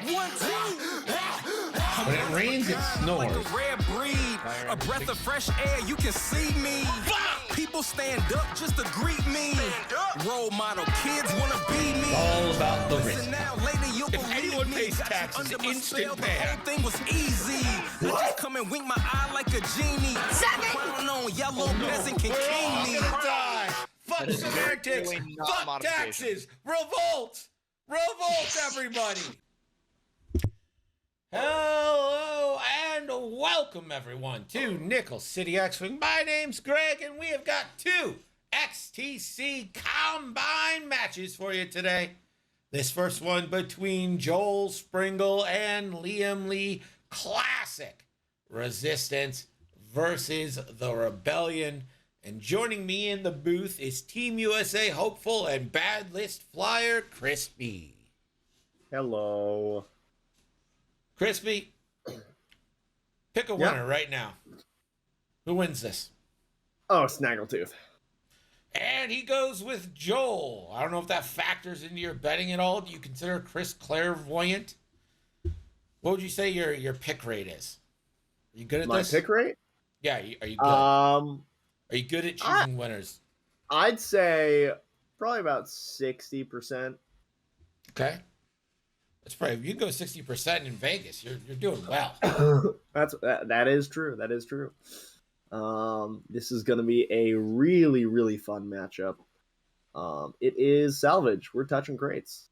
1, 2. When it rains, it snores. Like a rare breed, a breath of fresh air, you can see me. People stand up just to greet me. Role model kids wanna be me. All about the Listen risk. now, later you'll If believe anyone me. pays Got you taxes, under my instant spell, the ban. whole thing was easy. I just come and wink my eye like a genie. Crown on, y'all little peasant can We're all king me. gonna die. Fuck is semantics. really not Fuck modification. taxes. Revolt. Revolt, everybody. Hello and welcome everyone to Nickel City X-Wing. My name's Greg and we have got two XTC Combine matches for you today. This first one between Joel Springle and Liam Lee, classic Resistance versus the Rebellion. And joining me in the booth is Team USA hopeful and bad list flyer Crispy. Hello. Crispy, pick a winner right now. Who wins this? Oh, Snaggletooth. And he goes with Joel. I don't know if that factors into your betting at all. Do you consider Chris clairvoyant? What would you say your pick rate is? Are you good at this? My pick rate? Yeah, are you good? Are you good at choosing winners? I'd say probably about 60%. Okay. That's probably, if you go 60% in Vegas, you're doing well. That is true. That is true. This is going to be a really, really fun matchup. It is salvage. We're touching crates.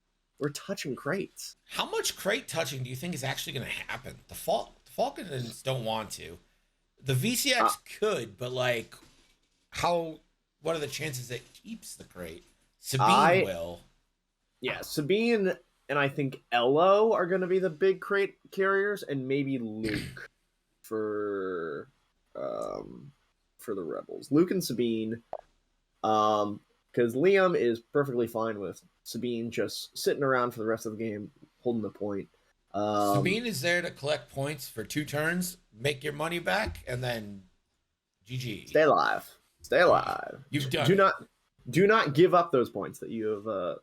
How much crate touching do you think is actually going to happen? The Falcons don't want to. The VCX could, but like, what are the chances it keeps the crate? Sabine will. Yeah, Sabine and I think Ello are going to be the big crate carriers, and maybe Luke for the Rebels. Luke and Sabine, because Liam is perfectly fine with Sabine just sitting around for the rest of the game, holding the point. Sabine is there to collect points for 2 turns, make your money back, and then GG. Stay alive. You've done Do not give up those points that you have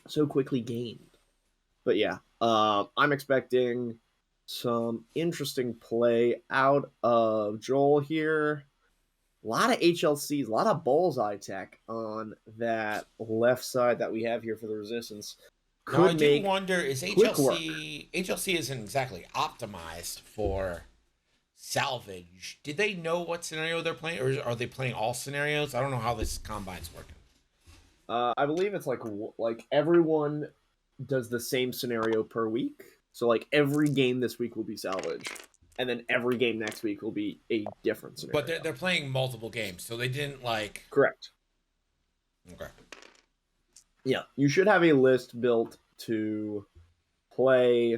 so quickly gained. But yeah, I'm expecting some interesting play out of Joel here. A lot of HLCs, a lot of bullseye tech on that left side that we have here for the Resistance. Now, I do wonder, is HLC isn't exactly optimized for salvage. Did they know what scenario they're playing, or are they playing all scenarios? I don't know how this combine's working. I believe it's like everyone does the same scenario per week. So like every game this week will be salvaged, and then every game next week will be a different scenario. But they're playing multiple games, so they didn't like. Correct. Okay. Yeah, you should have a list built to play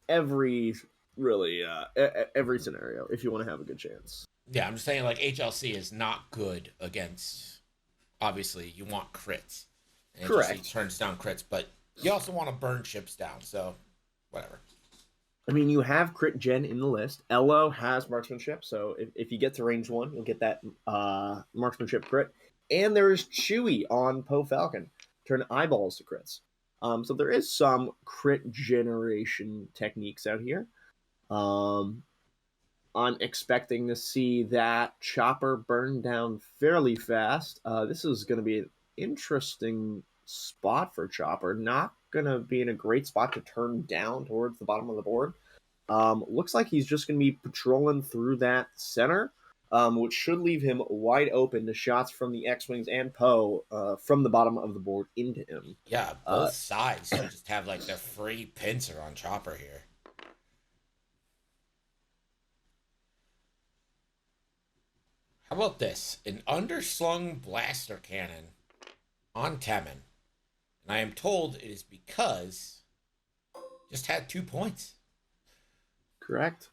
every scenario if you want to have a good chance. Yeah, I'm just saying like HLC is not good against. Obviously, you want crits. And Correct. HLC turns down crits, but you also want to burn ships down. So, whatever. I mean, you have crit gen in the list. Ello has marksmanship, so if you get to range 1, you'll get that marksmanship crit. And there is Chewie on Poe Falcon. Turn eyeballs to crits. So there is some crit generation techniques out here. I'm expecting to see that chopper burn down fairly fast. This is going to be an interesting spot for chopper. Not going to be in a great spot to turn down towards the bottom of the board. Looks like he's just going to be patrolling through that center, which should leave him wide open to shots from the X-Wings and Poe from the bottom of the board into him. Yeah, both sides should just have like their free pincer on chopper here. How about this? An underslung blaster cannon on Temin. And I am told it is because just had 2 points. Correct.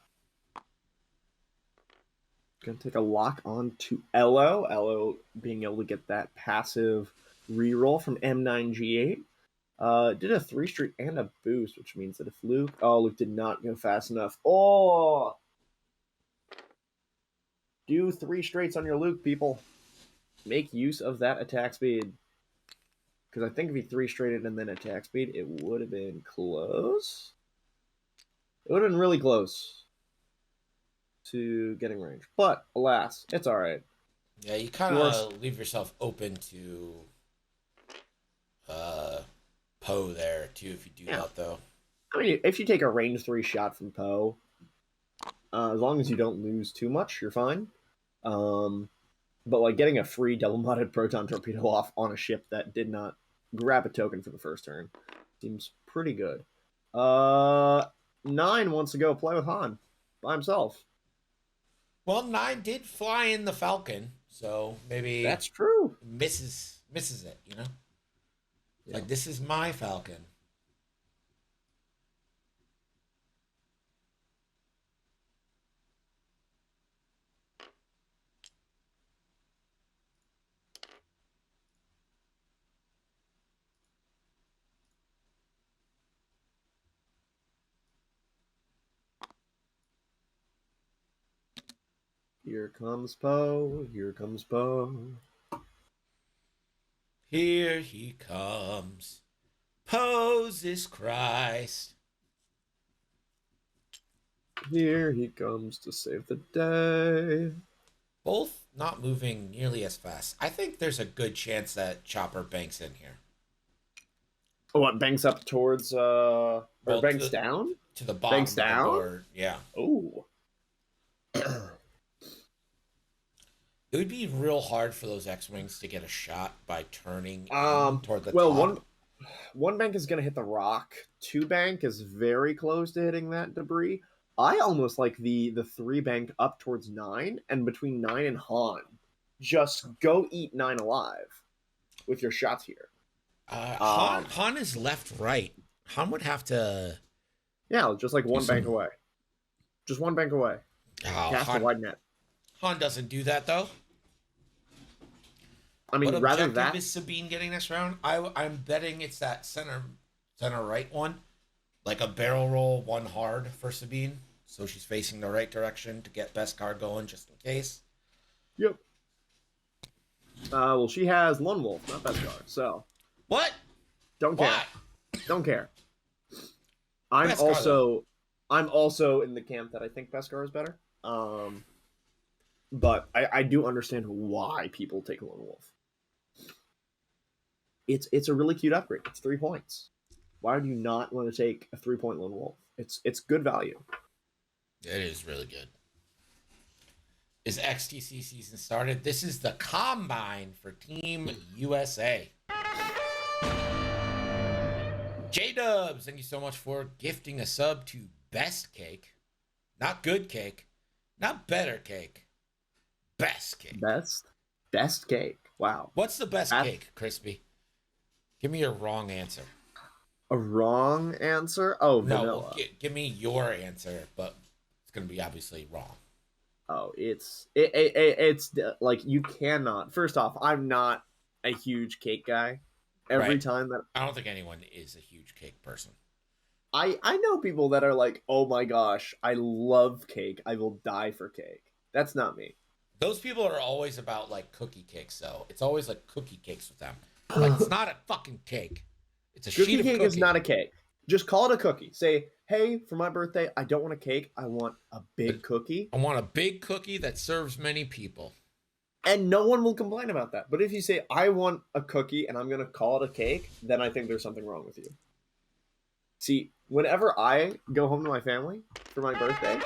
Gonna take a lock on to Ello. Ello being able to get that passive reroll from M9G8. Did a 3 streak and a boost, which means that if Luke did not go fast enough. Do 3 straights on your Luke, people. Make use of that attack speed. Because I think if he 3-straighted and then attack speed, it would have been close. It would have been really close to getting range. But, alas, it's alright. Yeah, you kind of leave yourself open to Poe there, too, if you do that, though. I mean, if you take a range 3 shot from Poe, as long as you don't lose too much, you're fine. But like getting a free double-modded proton torpedo off on a ship that did not grab a token for the first turn seems pretty good. 9 wants to go play with Han by himself. Well, 9 did fly in the Falcon, so maybe that's true. Misses it, you know? Yeah. Like, this is my Falcon. Here comes Poe. Here comes Poe. Here he comes. Poses Christ. Here he comes to save the day. Both not moving nearly as fast. I think there's a good chance that Chopper banks in here. What, banks up towards or banks down? To the bottom banks down? Of the board. Yeah. Ooh. It would be real hard for those X-Wings to get a shot by turning toward the top. Well, one bank is going to hit the rock. 2 bank is very close to hitting that debris. I almost like the 3 bank up towards 9, and between 9 and Han. Just go eat 9 alive with your shots here. Han is left-right. Han would have to... Yeah, just like 1 bank away. Just 1 bank away. Cast a wide net. Han doesn't do that, though. I mean, what rather objective that is Sabine getting this round? I'm betting it's that center right one, like a barrel roll 1 hard for Sabine, so she's facing the right direction to get Beskar going just in case. Yep. Well, she has Lone Wolf, not Beskar, so what? Don't care. Why? Don't care. I'm Beskar, also in the camp that I think Beskar is better. But I do understand why people take Lone Wolf. It's a really cute upgrade. It's 3 points. Why would you not want to take a 3-point Lone Wolf? It's good value. It is really good. Is XTC season started? This is the Combine for Team USA. J-Dubs, thank you so much for gifting a sub to Best Cake. Not Good Cake. Not Better Cake. Best Cake. Best Cake. Wow. What's the best cake, Crispy? Give me your wrong answer. A wrong answer? Oh, vanilla. No, give me your answer, but it's going to be obviously wrong. Oh, it's like you cannot. First off, I'm not a huge cake guy. Every time that I don't think anyone is a huge cake person. I know people that are like, oh my gosh, I love cake. I will die for cake. That's not me. Those people are always about like cookie cakes, though. It's always like cookie cakes with them. Like, it's not a fucking cake. It's a sheet of cookie. Cookie is not a cake. Just call it a cookie. Say, hey, for my birthday, I don't want a cake. I want a big cookie. I want a big cookie that serves many people. And no one will complain about that. But if you say, I want a cookie and I'm going to call it a cake, then I think there's something wrong with you. See, whenever I go home to my family for my birthday,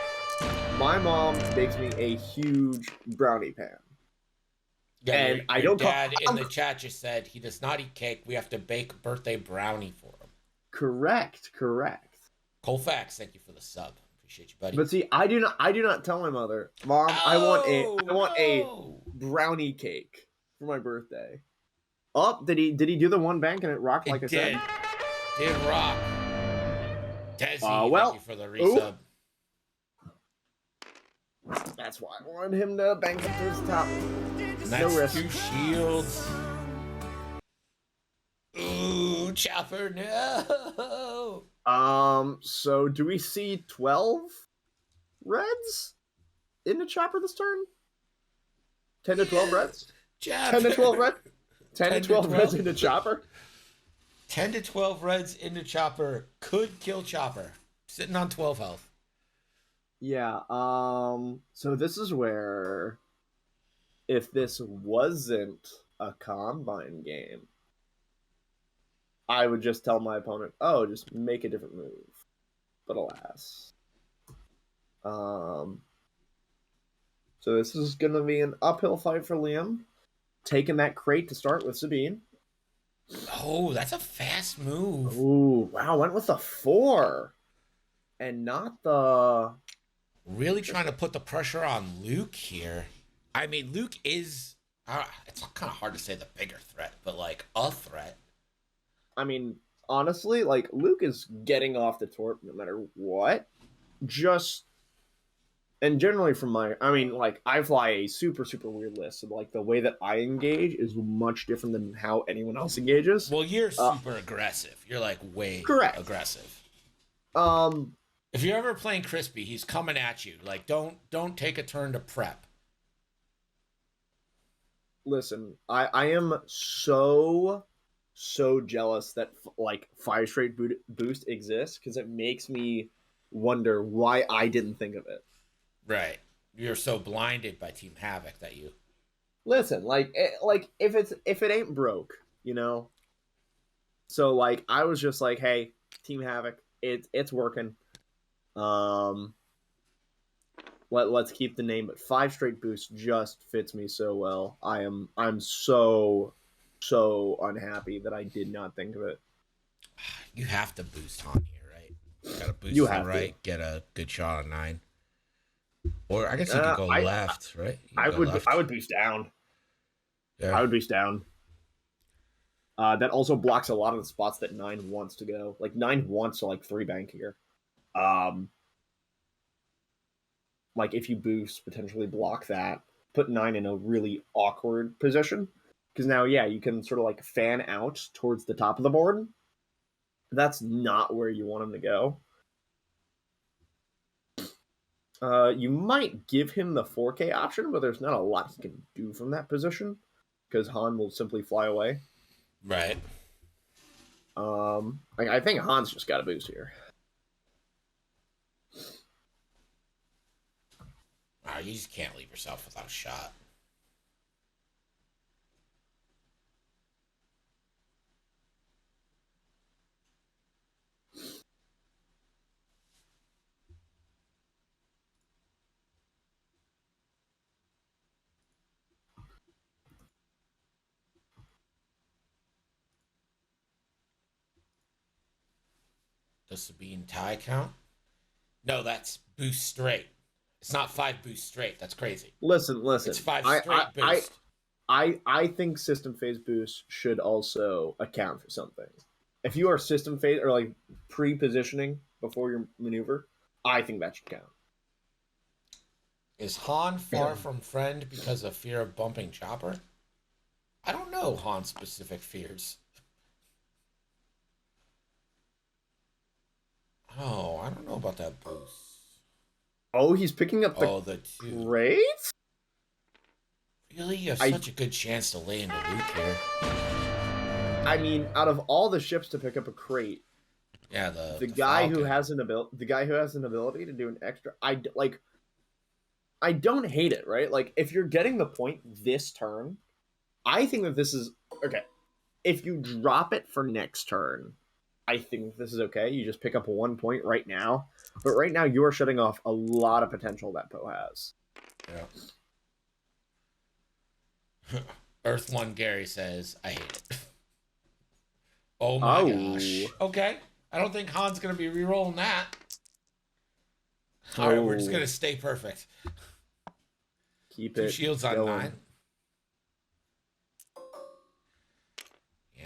my mom bakes me a huge brownie pan. Yeah, and I don't. Dad in the chat just said he does not eat cake. We have to bake birthday brownie for him. Correct. Colfax, thank you for the sub. Appreciate you, buddy. But see, I do not tell my mother, Mom, I want a brownie cake for my birthday. Oh, did he do the 1 bank and it rocked like I said? Did rock. Desi, thank you for the resub. Ooh. That's why I wanted him to bank up to his top. And that's no risk. 2 shields. Ooh, Chopper, no. So do we see 12 reds in the Chopper this turn? 10 to 12 reds? Chopper. 10 to 12 reds? 10 to 12 reds in the Chopper? 10 to 12 reds into Chopper could kill Chopper. Sitting on 12 health. Yeah, so this is where, if this wasn't a combine game, I would just tell my opponent, oh, just make a different move. But alas. So this is going to be an uphill fight for Liam. Taking that crate to start with Sabine. Oh, that's a fast move. Ooh, wow, went with the 4. And not the... Really trying to put the pressure on Luke here. I mean, Luke is... it's kind of hard to say the bigger threat, but like a threat. I mean, honestly, like, Luke is getting off the torp no matter what. Just... And generally from my... I mean, like, I fly a super, super weird list. So, like, the way that I engage is much different than how anyone else engages. Well, you're super aggressive. You're, like, way correct. Aggressive. If you're ever playing Crispy, he's coming at you. Like, don't take a turn to prep. Listen, I am so jealous that, like, 5 straight boost exists, because it makes me wonder why I didn't think of it. Right. You're so blinded by Team Havoc that you... Listen, like if it ain't broke, you know? So, like, I was just like, hey, Team Havoc, it's working. Let's keep the name, but 5 straight boosts just fits me so well. I'm so unhappy that I did not think of it. You have to boost Han here, right? You gotta boost you him right, get a good shot on 9. Or I guess you could go left, right? I would boost down. Yeah. I would boost down. That also blocks a lot of the spots that 9 wants to go. Like, 9 wants to, like, 3 bank here. Like, if you boost, potentially block that, put 9 in a really awkward position. Because now, yeah, you can sort of, like, fan out towards the top of the board. That's not where you want him to go. You might give him the 4K option, but there's not a lot he can do from that position, because Han will simply fly away. Right. I think Han's just got a boost here. Wow, you just can't leave yourself without a shot. Does Sabine tie count? No, that's boost straight. It's not 5 boosts straight. That's crazy. Listen. It's 5 straight boost. I think system phase boost should also account for something. If you are system phase or, like, pre-positioning before your maneuver, I think that should count. Is Han far from friend because of fear of bumping Chopper? I don't know Han's specific fears. Oh, I don't know about that boost. Oh, he's picking up the 2. Great? Really? You have such a good chance to lay into Luke here. I mean, out of all the ships to pick up a crate, yeah, the guy who has an ability to do an extra, I don't hate it, right? Like, if you're getting the point this turn, I think that this is okay. If you drop it for next turn, I think this is okay. You just pick up 1 point right now, but right now you are shutting off a lot of potential that Poe has. Yeah. Earth One Gary says, I hate it. Oh my gosh. Okay. I don't think Han's going to be re-rolling that. All right, we're just going to stay perfect. Keep 2 it shields on going. 9.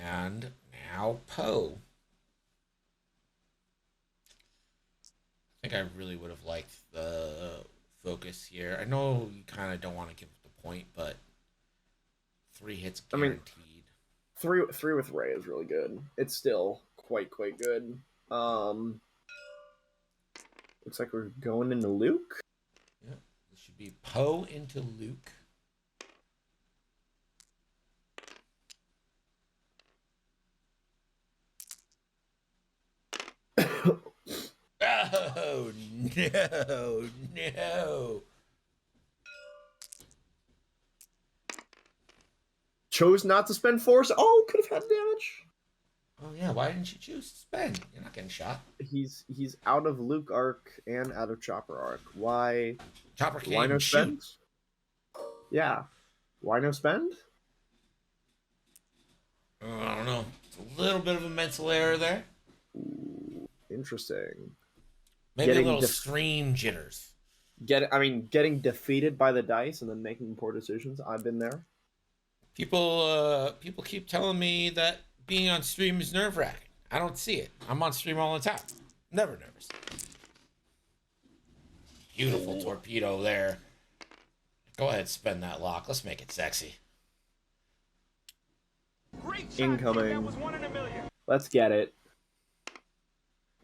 And now Poe. I think I really would have liked the focus here. I know you kind of don't want to give the point, but 3 hits guaranteed. I mean, three with Rey is really good. It's still quite good. Looks like we're going into Luke. Yeah, this should be Poe into Luke. No. Chose not to spend force. Oh, could have had damage. Oh yeah, why didn't you choose to spend? You're not getting shot. He's out of Luke arc and out of Chopper arc. Why? Chopper can't Why even no shoot. spend? Yeah. Why no spend? I don't know. It's a little bit of a mental error there. Ooh, interesting. Maybe a little stream jitters. Getting defeated by the dice and then making poor decisions. I've been there. People keep telling me that being on stream is nerve-wracking. I don't see it. I'm on stream all the time. Never nervous. Beautiful torpedo there. Go ahead, spend that lock. Let's make it sexy. Incoming. Let's get it.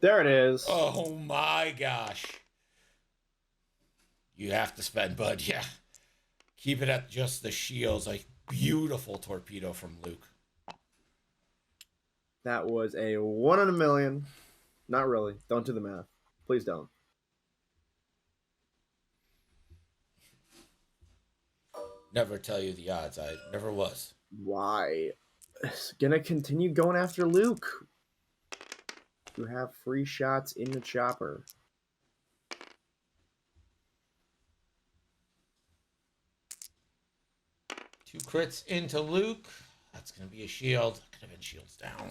There it is. Oh my gosh. You have to spend, bud. Yeah. Keep it at just the shields. Like, beautiful torpedo from Luke. That was a 1 in a million. Not really. Don't do the math. Please don't. Never tell you the odds. I never was. Why? Gonna continue going after Luke. You have free shots in the chopper. Two crits into Luke. That's going to be a shield. Could have been shields down.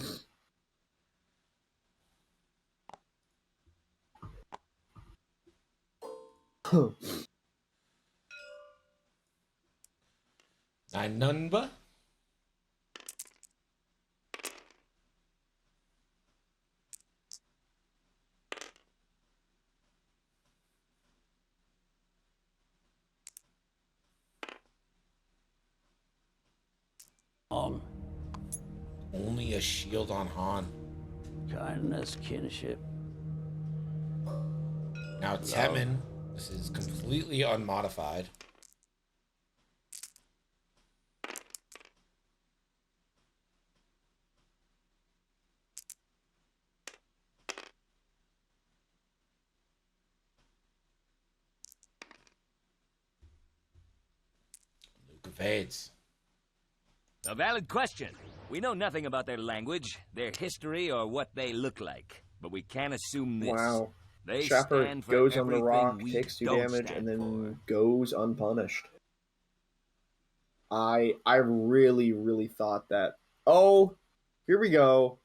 Nine Nunba. Only a shield on Han. Kindness, kinship. Now Temin. This is completely unmodified. Luke evades. A valid question. We know nothing about their language, their history, or what they look like. But we can assume this. Wow. They Chopper stand for goes on the everything rock, we takes 2 don't damage, stand and then for. goes unpunished. I really thought that. Oh, here we go.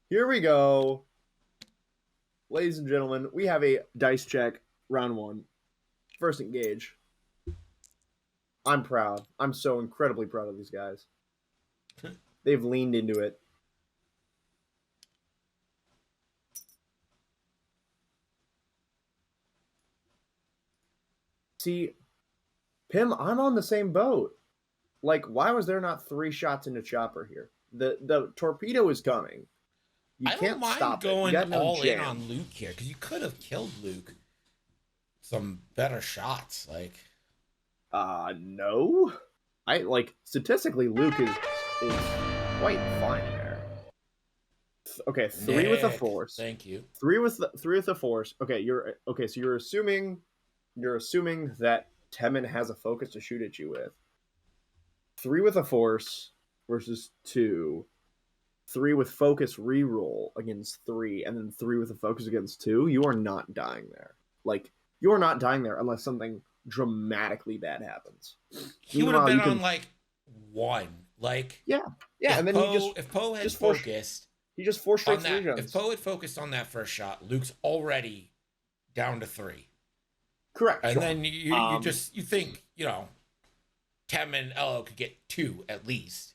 Here we go. Ladies and gentlemen, we have a dice check, round 1. First engage. I'm proud. I'm so incredibly proud of these guys. They've leaned into it. See, Pim, I'm on the same boat. Like, why was there not 3 shots into Chopper here? The torpedo is coming. You I can't don't mind stop going it. all in on Luke here, because you could have killed Luke. Some better shots, like. No. Statistically, Luke is quite fine there. Okay, 3 with a force. Thank you. 3 with the force. Okay, so you're assuming that Temin has a focus to shoot at you with. 3 with a force versus 2. 3 with focus reroll against 3, and then 3 with a focus against 2. You are not dying there. Like, you are not dying there unless something dramatically bad happens. He would have been on like 1. Like, yeah, and then if Poe had focused, he just 4 straight on that. guns. If Poe had focused on that first shot, Luke's already down to 3. Correct. And then you think, Tem and Elo could get 2 at least.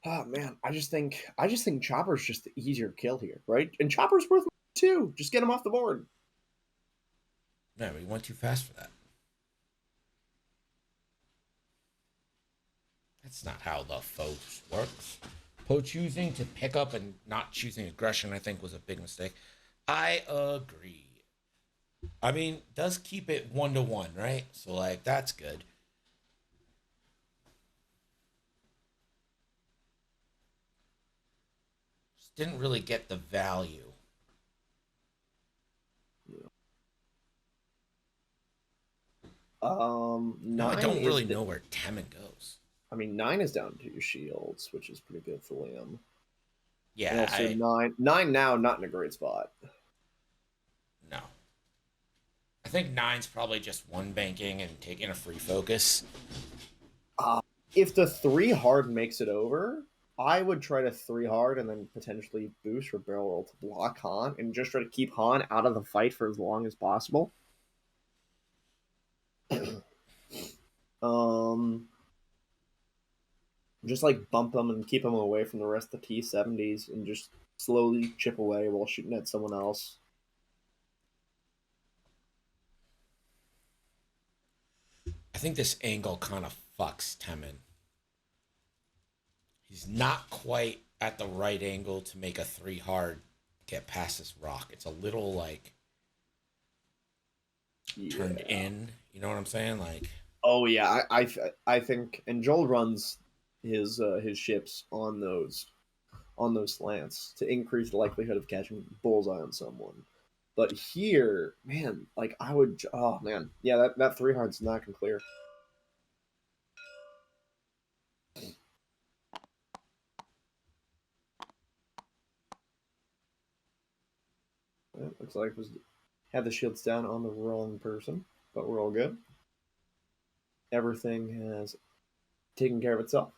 Oh man, I just think Chopper's just the easier kill here, right? And Chopper's worth 2. Just get him off the board. No, he went too fast for that. That's not how the force works. Poe choosing to pick up and not choosing aggression, I think, was a big mistake. I agree. I mean, does keep it 1-1, right? So, like, that's good. didn't really get the value. Now I Nine don't is really know where Temmin goes. I mean, 9 is down 2 shields, which is pretty good for Liam. And Yeah, also nine now not in a great spot. no. I think 9's probably just one banking and taking a free focus. If the 3 hard makes it over, I would try to 3 hard and then potentially boost for barrel roll to block Han and just try to keep Han out of the fight for as long as possible. Just like bump them and keep them away from the rest of the T-70s and just slowly chip away while shooting at someone else. I think this angle kind of fucks Temmin. He's not quite at the right angle to make a 3 hard get past this rock. It's a little like turned in. You know what I'm saying? Like, oh yeah, I think, and Joel runs his ships on those slants to increase the likelihood of catching bullseye on someone. But here, man, like I would, oh man, yeah, that 3 hard's not gonna clear. It looks like it was had the shields down on the wrong person, but we're all good. Everything has taken care of itself.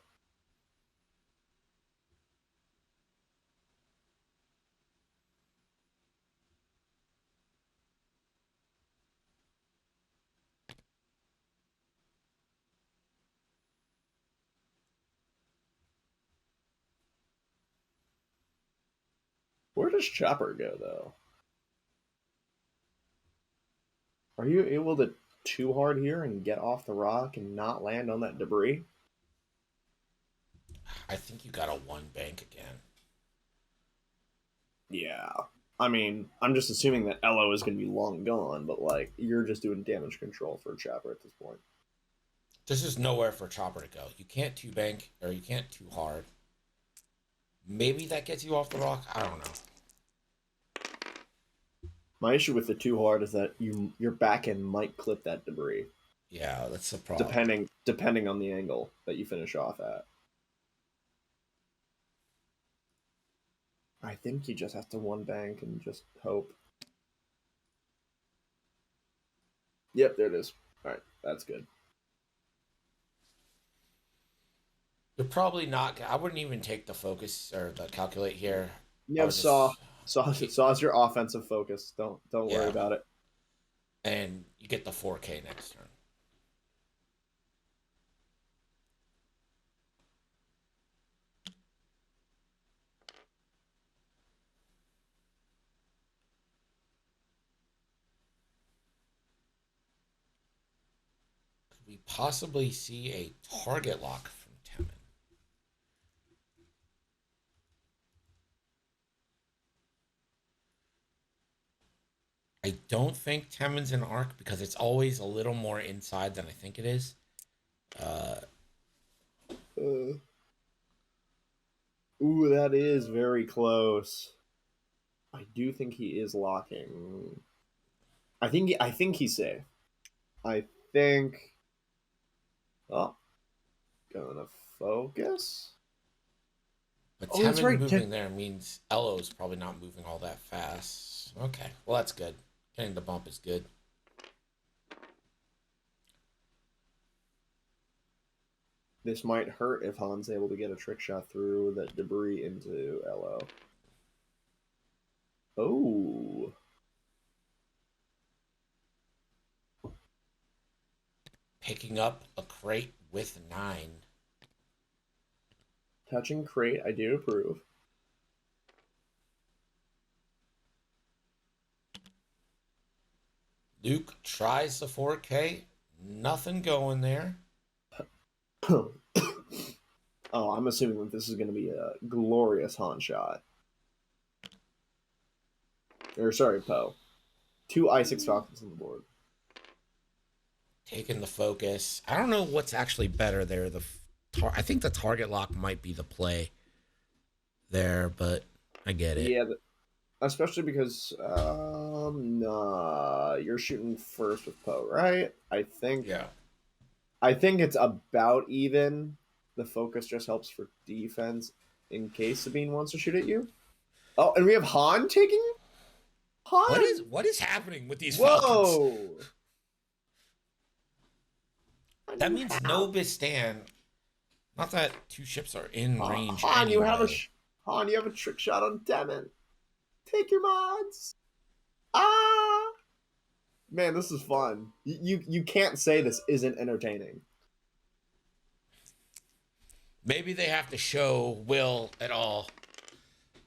Where does Chopper go, though? Are you able to 2 hard here and get off the rock and not land on that debris? I think you got a 1 bank again. Yeah. I mean, I'm just assuming that Elo is going to be long gone, but like you're just doing damage control for Chopper at this point. There's just nowhere for Chopper to go. You can't 2 bank, or you can't 2 hard. Maybe that gets you off the rock. I don't know. My issue with the 2 hard is that your back end might clip that debris. Yeah, that's the problem. Depending on the angle that you finish off at. I think you just have to 1 bank and just hope. Yep, there it is. All right, that's good. You're probably not. I wouldn't even take the focus or the calculate here. Yep, Saw's your offensive focus. Don't worry about it. And you get the 4K next turn. Could we possibly see a target lock from Temmin? I don't think Temmin's an arc because it's always a little more inside than I think it is. Ooh, that is very close. I do think he is locking. I think he's safe. I think. Oh, gonna focus. But Oh, that's Temmin right. moving there means Elo's probably not moving all that fast. Okay, well that's good. Getting the bump is good. This might hurt if Han's able to get a trick shot through that debris into Elo. Oh. Picking up a crate with 9. Touching crate, I do approve. Luke tries the 4K. Nothing going there. Oh, I'm assuming that this is going to be a glorious Han shot. Or, sorry, Poe. 2 I-6 Falcons on the board. Taking the focus. I don't know what's actually better there. I think the target lock might be the play there, but I get it. Yeah, especially because nah, you're shooting first with Poe, right? Yeah. I think it's about even. The focus just helps for defense in case Sabine wants to shoot at you. Oh, and we have Han taking Han. What is happening with these Falcons? Whoa! That means no Bistan. Not that two ships are in range Han, anyway. Han, you have a trick shot on Demon. Take your mods. Ah, man, this is fun. You can't say this isn't entertaining. Maybe they have to show Will at all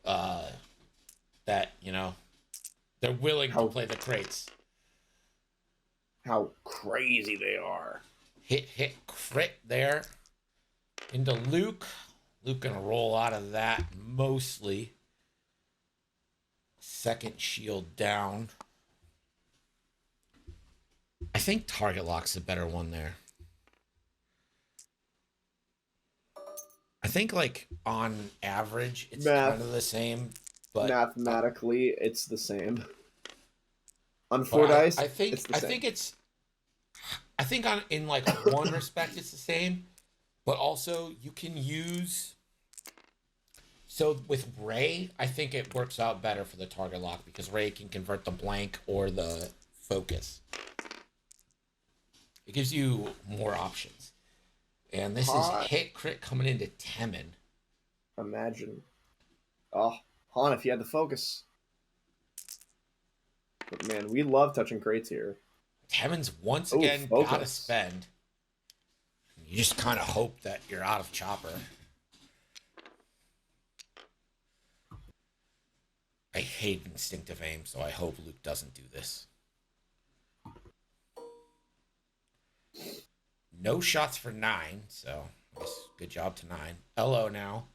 that, you know, they're willing to play the crates. How crazy they are. Hit, crit there into Luke. Luke gonna roll out of that mostly. Second shield down. I think target lock's a better one there. I think, like, on average, it's kind of the same, but mathematically, it's the same. On 4 dice, I think it's the same. I think in like one respect it's the same, but also you can use. So with Ray, I think it works out better for the target lock because Ray can convert the blank or the focus. It gives you more options. And this is hit crit coming into Temin. Imagine. Oh, Han, if you had the focus. But man, we love touching crates here. Temin's once again gotta spend. You just kind of hope that you're out of chopper. I hate instinctive aim, so I hope Luke doesn't do this. No shots for 9, so I guess good job to 9. LO now.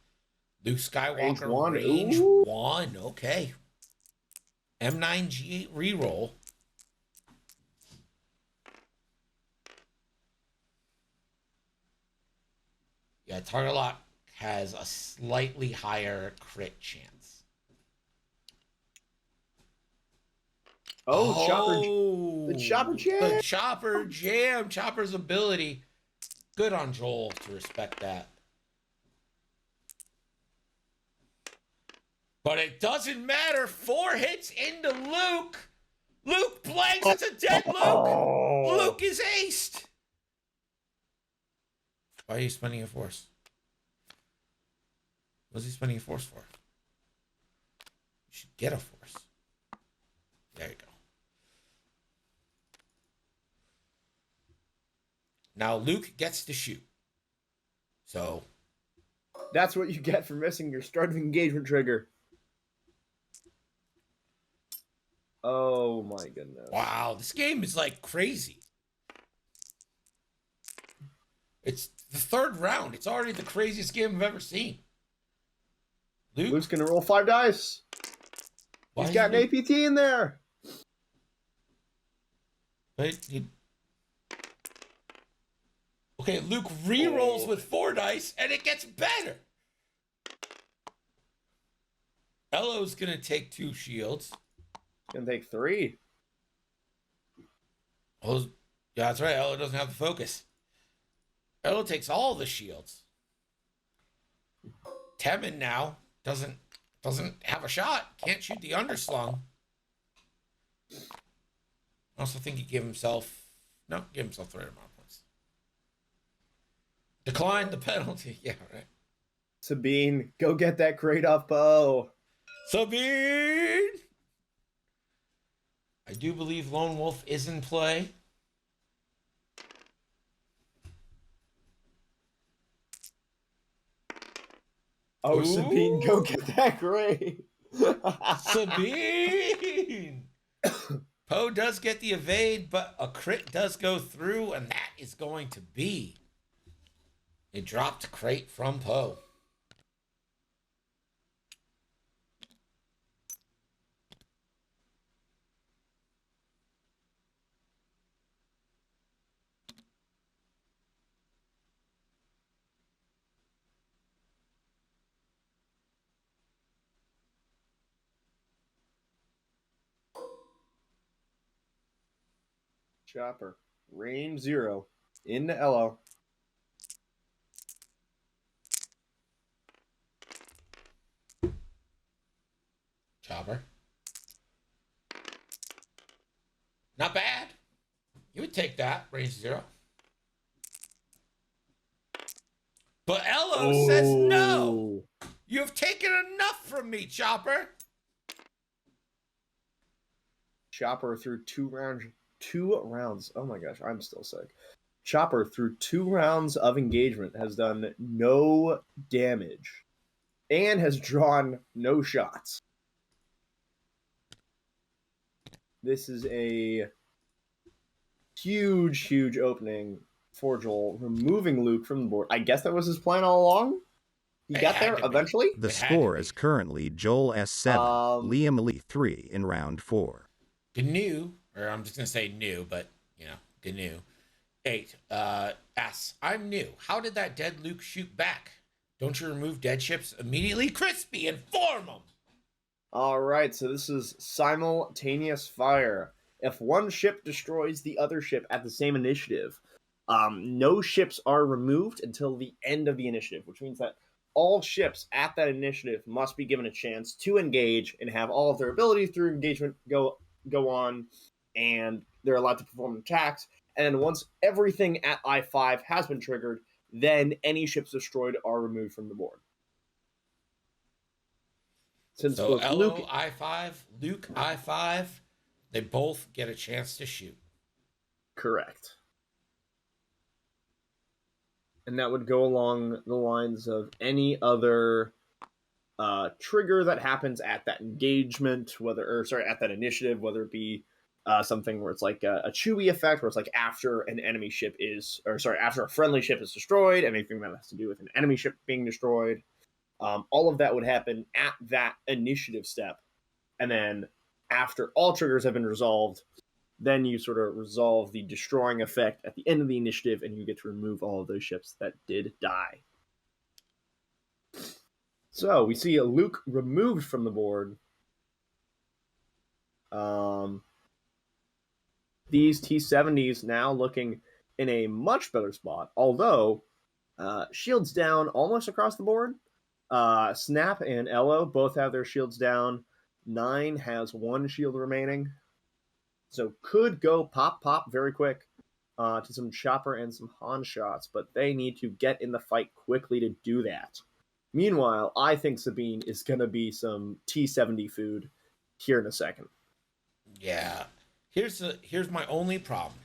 Luke Skywalker, range 1. Okay. M9G8 reroll. Yeah, target lock has a slightly higher crit chance. Oh, the chopper jam. The chopper jam. Chopper's ability. Good on Joel to respect that. But it doesn't matter. 4 hits into Luke. Luke blanks. It's a dead Luke. Luke is aced. Why are you spending a force? What's he spending a force for? You should get a force. There you go. Now Luke gets to shoot. So. That's what you get for missing your start of engagement trigger. Oh my goodness. Wow, this game is like crazy. It's the 3rd round. It's already the craziest game I've ever seen. Luke's gonna roll 5 dice. He's got an APT in there. Okay, Luke re-rolls with 4 dice, and it gets better. Elo's gonna take 2 shields. Gonna take 3. Yeah, that's right. Elo doesn't have the focus. Elo takes all the shields. Temin now doesn't have a shot. Can't shoot the underslung. I also think he gave himself 3 amount points. Declined the penalty. Yeah, right. Sabine, go get that crate off Poe. Sabine! I do believe Lone Wolf is in play. Oh, ooh. Sabine, go get that crate. Sabine! Poe does get the evade, but a crit does go through, and that is going to be a dropped crate from Poe. Chopper. Range 0. Into Elo. Chopper. Not bad. You would take that, range 0. But Elo says no. You have taken enough from me, Chopper. Chopper through 2 rounds. 2 rounds. Oh my gosh, I'm still sick. Chopper through 2 rounds of engagement has done no damage and has drawn no shots. This is a huge opening for Joel, removing Luke from the board. I guess that was his plan all along. He got there eventually. The score is currently Joel S7, Liam Lee 3 in round 4. GNU, or I'm just going to say new, but, GNU. 8 asks, I'm new. How did that dead Luke shoot back? Don't you remove dead ships immediately? Crispy, inform them! All right, so this is simultaneous fire. If one ship destroys the other ship at the same initiative, no ships are removed until the end of the initiative, which means that all ships at that initiative must be given a chance to engage and have all of their abilities through engagement go on, and they're allowed to perform attacks. And then once everything at I-5 has been triggered, then any ships destroyed are removed from the board. Since So both Elo I-5, Luke I-5, they both get a chance to shoot. Correct. And that would go along the lines of any other trigger that happens at that engagement, at that initiative, whether it be something where it's like a Chewie effect, where it's like after after a friendly ship is destroyed, anything that has to do with an enemy ship being destroyed. All of that would happen at that initiative step. And then after all triggers have been resolved, then you sort of resolve the destroying effect at the end of the initiative, and you get to remove all of those ships that did die. So we see Luke removed from the board. These T-70s now looking in a much better spot, although shields down almost across the board. Snap and Elo both have their shields down. 9 has 1 shield remaining. So could go pop very quick to some Chopper and some Han shots, but they need to get in the fight quickly to do that. Meanwhile, I think Sabine is going to be some T-70 food here in a second. Yeah. Here's my only problem.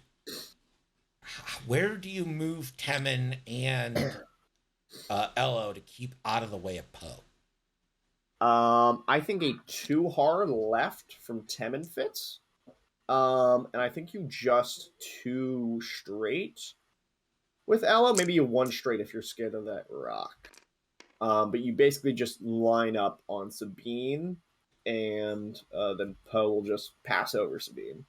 Where do you move Temin and Elo to keep out of the way of Poe? I think a 2 hard left from Temin fits. And I think you just 2 straight with Elo. Maybe you 1 straight if you're scared of that rock. But you basically just line up on Sabine, and then Poe will just pass over Sabine.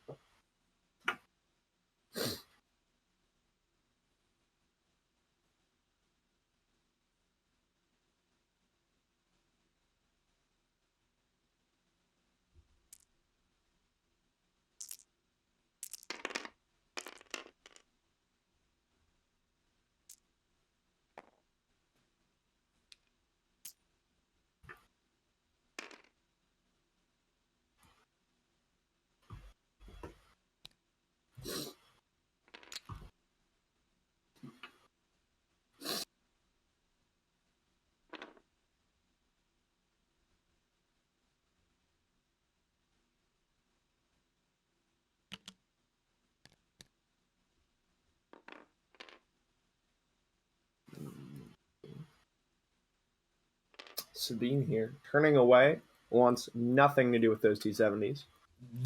Sabine here, turning away, wants nothing to do with those T-70s.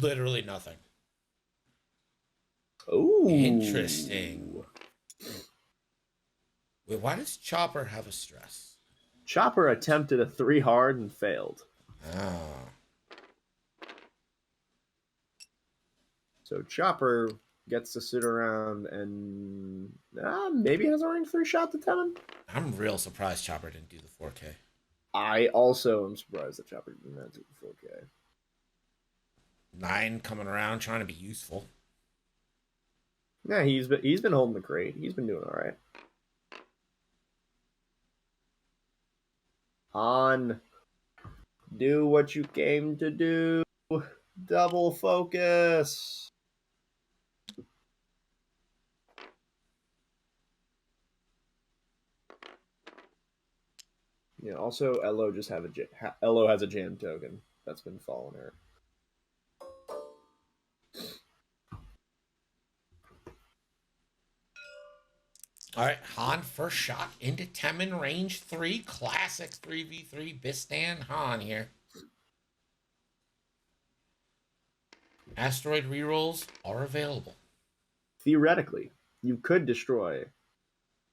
Literally nothing. Ooh. Interesting. Wait, why does Chopper have a stress? Chopper attempted a 3 hard and failed. Oh. So Chopper gets to sit around and maybe has a range 3 shot to Temin. I'm real surprised Chopper didn't do the 4K. I also am surprised that Chopper did not do the 4K. 9 coming around trying to be useful. Yeah, he's been holding the crate. He's been doing all right. On, do what you came to do. Double focus. Yeah. Also, Elo Elo has a jam token that's been following her. All right, Han first shot into Temin range 3. Classic 3v3 Bistan Han here. Asteroid rerolls are available. Theoretically, you could destroy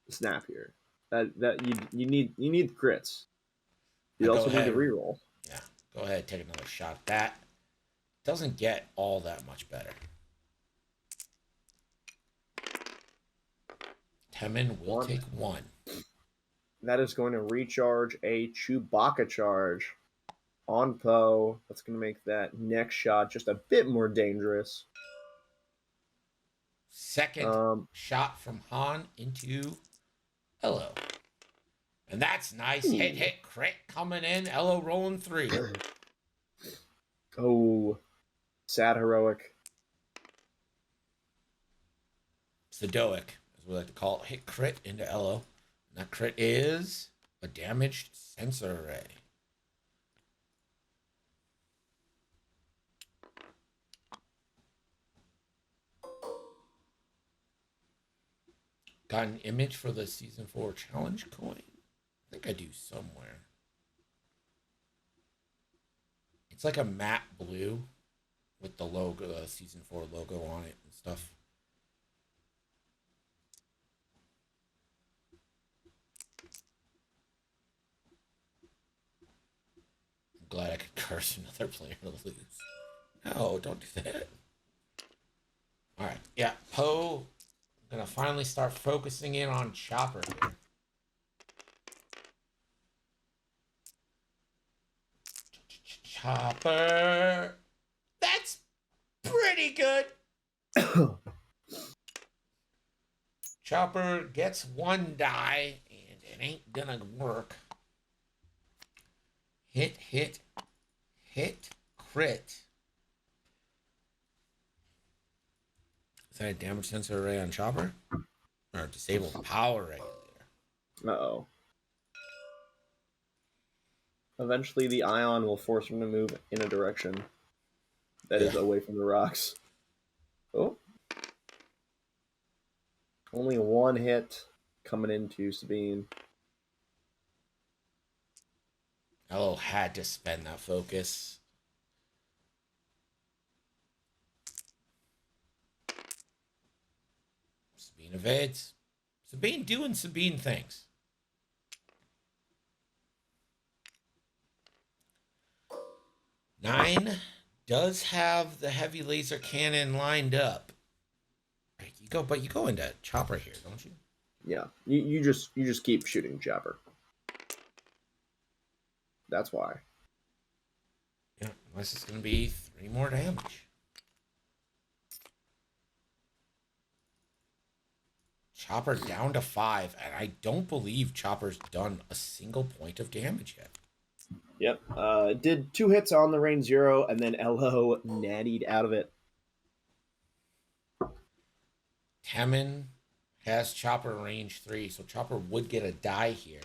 the snap here. That you need crits. You also need to reroll. Yeah, go ahead, take another shot. That doesn't get all that much better. Temin will take 1. That is going to recharge a Chewbacca charge on Poe. That's going to make that next shot just a bit more dangerous. Second shot from Han into Elo. And that's nice. Hit, crit coming in. Elo rolling 3. Oh, sad heroic. Sadoic, as we like to call it. Hit crit into Elo. And that crit is a damaged sensor array. Got an image for the Season 4 challenge coin? I think I do somewhere. It's like a matte blue with the logo, Season 4 logo on it and stuff. I'm glad I could curse another player to lose. No, don't do that. Alright, yeah, Poe. I'm gonna finally start focusing in on Chopper here. Chopper. That's pretty good. Chopper gets 1 die, and it ain't gonna work. Hit, crit. Is that a damage sensor array on Chopper? Or a disabled power regulator? Uh-oh. Eventually, the ion will force him to move in a direction that is away from the rocks. Oh. Only 1 hit coming into Sabine. Elo had to spend that focus. Sabine evades. Sabine doing Sabine things. Nine does have the heavy laser cannon lined up. You go into Chopper here, don't you? Yeah, you just keep shooting Chopper. That's why. Yeah, unless it's going to be 3 more damage. Chopper down to 5, and I don't believe Chopper's done a single point of damage yet. Yep. Did 2 hits on the range 0, and then Elo nattied out of it. Temin has Chopper range 3, so Chopper would get a die here.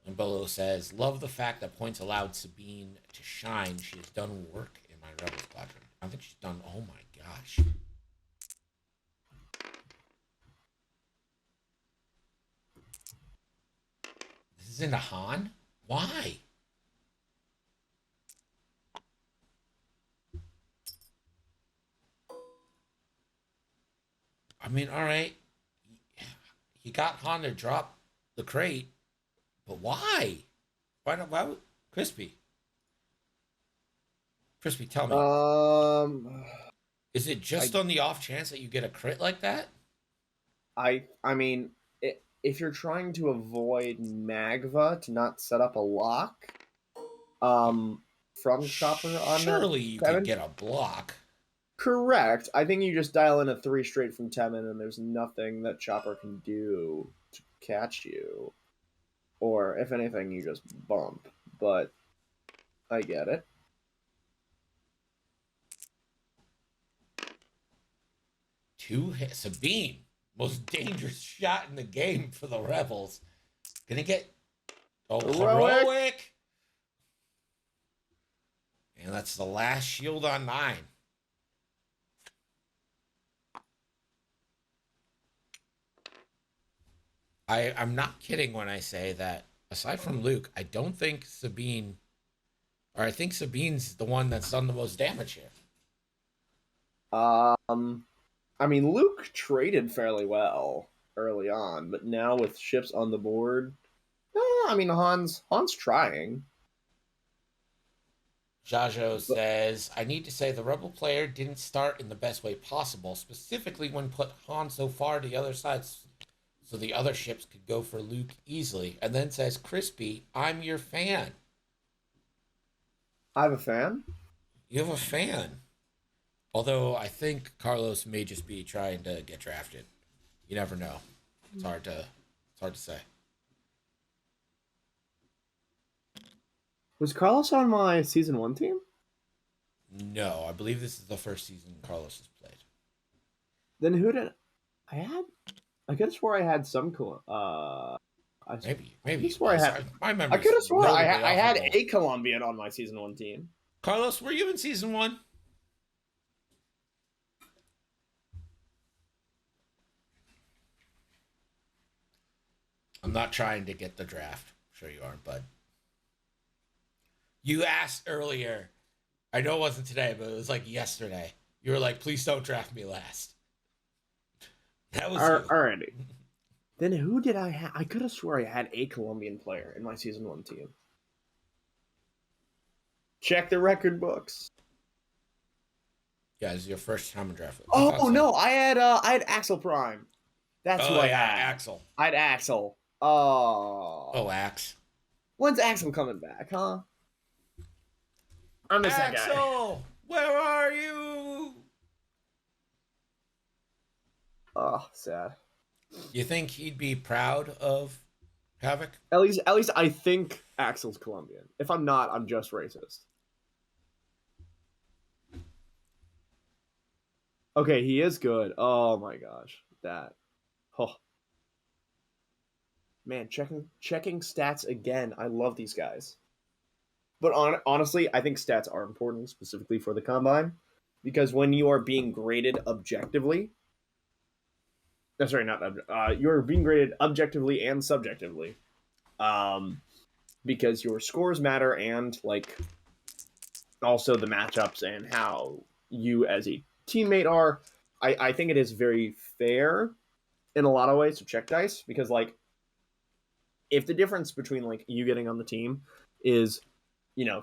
And Bolo says, love the fact that points allowed Sabine to shine. She has done work in my Rebel Squadron. I think she's done, oh my gosh. This is into Han? Why? I mean, all right. He got Han to drop the crate, but why? Why would Crispy? Crispy, tell me. Is it just on the off chance that you get a crit like that? I mean, if you're trying to avoid Magva to not set up a lock, from Chopper on Surely you Tevin? could get a block. Correct. I think you just dial in a 3 straight from Tevin, and there's nothing that Chopper can do to catch you. Or, if anything, you just bump. But I get it. Two hits. Sabine, most dangerous shot in the game for the Rebels. Gonna get heroic. And that's the last shield on 9. I'm not kidding when I say that aside from Luke, I don't think Sabine, or I think Sabine's the one that's done the most damage here. I mean, Luke traded fairly well early on, but now with ships on the board, I mean, Han's trying. Jajo says, I need to say the Rebel player didn't start in the best way possible, specifically when put Han so far to the other side so the other ships could go for Luke easily. And then says, Crispy, I'm your fan. I have a fan? You have a fan. Although I think Carlos may just be trying to get drafted. You never know. It's hard to say. Was Carlos on my season 1 team? No, I believe this is the first season Carlos has played. Then who did I had? I could have swore I had some Maybe. I swore I had. My memory. I could have swore I had a Colombian on my season 1 team. Carlos, were you in season 1? I'm not trying to get the draft. I'm sure you aren't, bud. You asked earlier. I know it wasn't today, but it was like yesterday. You were like, please don't draft me last. That was alrighty. Then who did I have? I could have swore I had a Colombian player in my season 1 team. Check the record books. Yeah, it's your first time in draft. Oh no, I had Axel Prime. That's who I had. Axel. I had Axel. Oh, Axe. When's Axel coming back, huh? I miss that guy. Axel, where are you? Oh, sad. You think he'd be proud of Havoc? At least I think Axel's Colombian. If I'm not, I'm just racist. Okay, he is good. Oh my gosh, that. Oh. Man, checking stats again. I love these guys. But honestly, I think stats are important, specifically for the Combine, because when you are being graded objectively, you're being graded objectively and subjectively, because your scores matter and like also the matchups and how you as a teammate are. I think it is very fair in a lot of ways to check dice, because like if the difference between like you getting on the team is,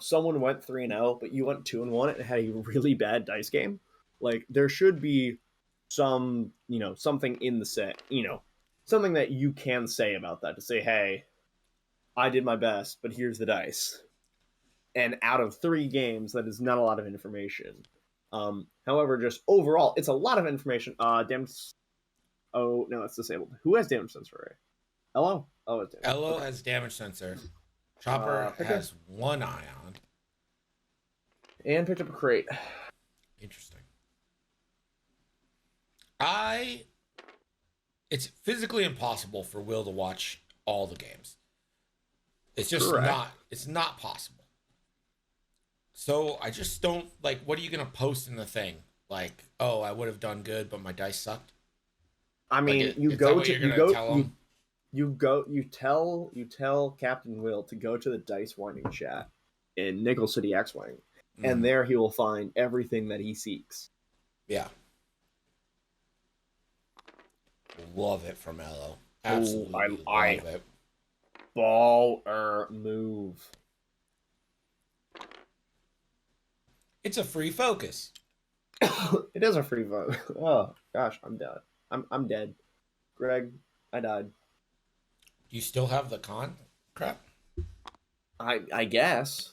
someone went 3-0, but you went 2-1 and had a really bad dice game, like there should be some, something in the set, something that you can say about that, to say, hey, I did my best, but here's the dice. And out of 3 games, that is not a lot of information. However, just overall, it's a lot of information. Oh, no, it's disabled. Who has damage sensor? Elo? Oh, it's damage. Elo has damage sensor. Chopper has 1 ion. And picked up a crate. Interesting. It's physically impossible for Will to watch all the games. It's just it's not possible. So I just don't, like, what are you going to post in the thing? Like, oh, I would have done good, but my dice sucked. I mean, you tell Captain Will to go to the dice winding chat in Nickel City X-Wing, and there he will find everything that he seeks. Yeah. Love it from Elo. Absolutely love it. Baller move. It's a free focus. It is a free vote. Oh gosh, I'm dead. I'm dead. Greg, I died. Do you still have the con crap? I guess.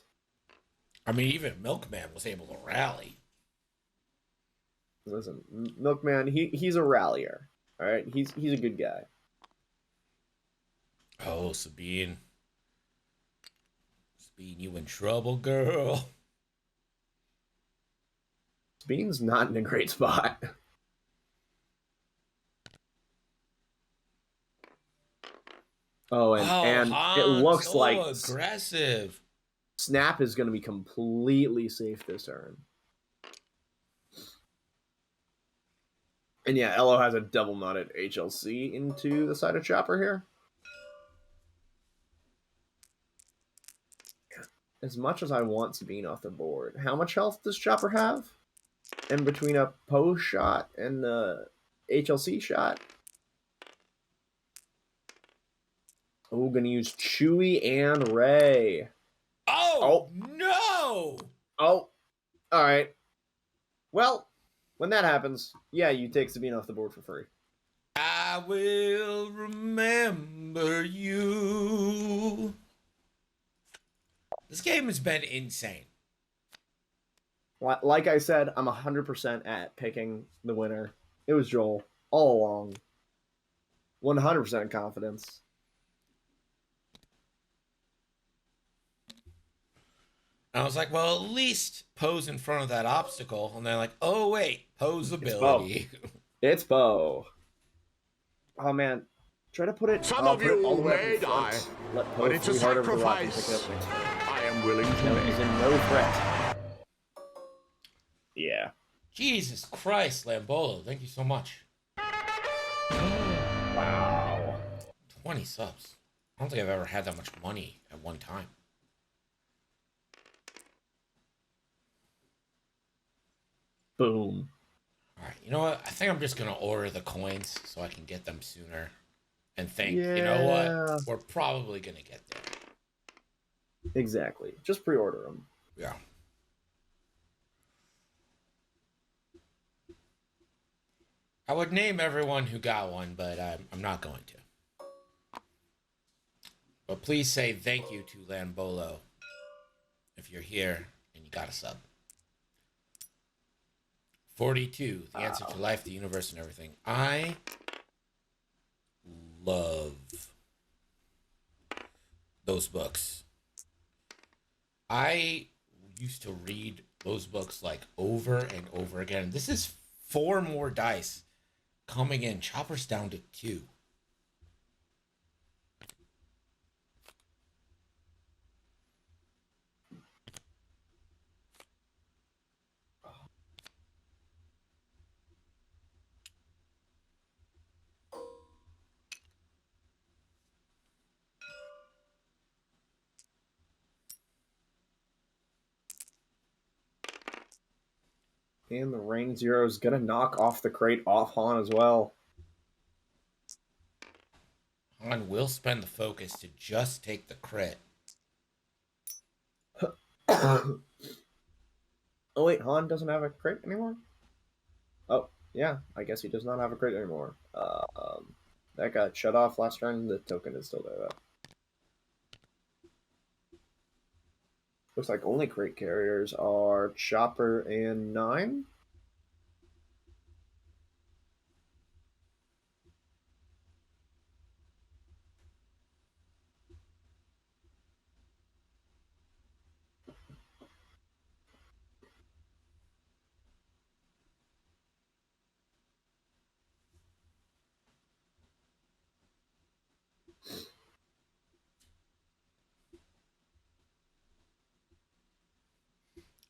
I mean, even Milkman was able to rally. Listen, Milkman, he's a rallier. All right, he's a good guy. Oh, Sabine. Sabine, you in trouble, girl. Sabine's not in a great spot. Oh, and it looks so like aggressive. Snap is going to be completely safe this turn. And yeah, Elo has a double knotted HLC into the side of Chopper here. As much as I want Sabine off the board, how much health does Chopper have? In between a Poe shot and the HLC shot? Oh, gonna use Chewie and Ray. Oh, no! Oh, all right. Well, when that happens, yeah, you take Sabine off the board for free. I will remember you. This game has been insane. Like I said, I'm 100% at picking the winner. It was Joel all along. 100% confidence. I was like, well, at least Poe's in front of that obstacle. And they're like, oh, wait, Poe's ability. It's Poe. Oh, man. Try to put it, Some of you all the way may up in front. die, Let Poe but it's a free hard over the rock and pick sacrifice it up next turn. I am willing to No, make. he's in no threat. Yeah. Jesus Christ, Lambolo. Thank you so much. Wow. 20 subs. I don't think I've ever had that much money at one time. Boom. All right, you know what? I think I'm just going to order the coins so I can get them sooner. And think, you know what? We're probably going to get there. Exactly. Just pre-order them. Yeah. I would name everyone who got one, but I'm not going to. But please say thank you to Lambolo if you're here and you got a sub. 42, the answer to life, the universe, and everything. I love those books. I used to read those books like over and over again. This is 4 more dice coming in. Chopper's down to 2. And the Rain Zero is going to knock off the crate off Han as well. Han will spend the focus to just take the crit. Oh, wait, Han doesn't have a crate anymore? Oh, yeah, I guess he does not have a crate anymore. That got shut off last turn. The token is still there, though. Looks like only crate carriers are Chopper and 9.